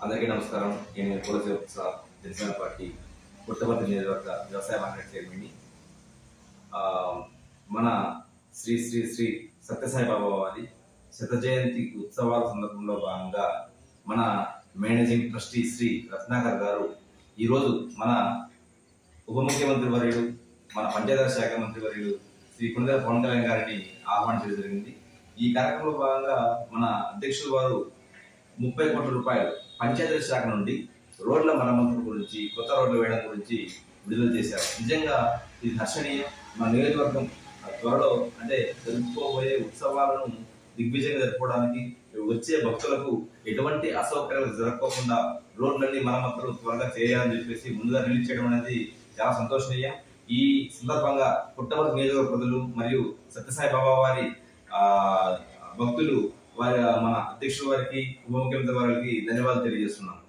అందరికీ నమస్కారం. నేను కులదేవ్ ప్రసాద్, జనసేన పార్టీ పుట్టపర్తి నియోజకవర్గ వ్యవసాయ మార్కెట్ చైర్మన్ని. మన శ్రీ శ్రీ శ్రీ సత్యసాయి బాబా వారి శత జయంతి ఉత్సవాల సందర్భంలో భాగంగా మన మేనేజింగ్ ట్రస్టీ శ్రీ రత్నాకర్ గారు ఈరోజు మన ఉప ముఖ్యమంత్రి వర్యుడు, మన పంచాయతీరాజ్ శాఖ మంత్రి వర్యుడు శ్రీ కొణిదెల పవన్ కళ్యాణ్ గారిని ఆహ్వానించడం జరిగింది. ఈ కార్యక్రమంలో భాగంగా మన అధ్యక్షులు వారు 30 కోట్ల రూపాయలు పంచాయతీరాజ్ శాఖ నుండి రోడ్ల మరమ్మతుల గురించి, కొత్త రోడ్లు వేయడం గురించి విడుదల చేశారు. నిజంగా ఇది హర్షణీయం. మన నియోజకవర్గం త్వరలో అంటే జరుపుకోబోయే ఉత్సవాలను దిగ్విజయంగా జరుపుకోవడానికి వచ్చే భక్తులకు ఎటువంటి అసౌకర్యాలు జరగకుండా రోడ్లన్నీ మరమ్మతులు త్వరగా చేయాలని చెప్పేసి ముందుగా రిలీజ్ చేయడం అనేది చాలా సంతోషనీయం. ఈ సందర్భంగా పుట్టపర్తి నియోజకవర్గ ప్రజలు మరియు సత్యసాయి బాబా వారి భక్తులు మన అధ్యక్షుల వారికి, ఉప ముఖ్యమంత్రి వారికి ధన్యవాదాలు తెలియజేస్తున్నాను.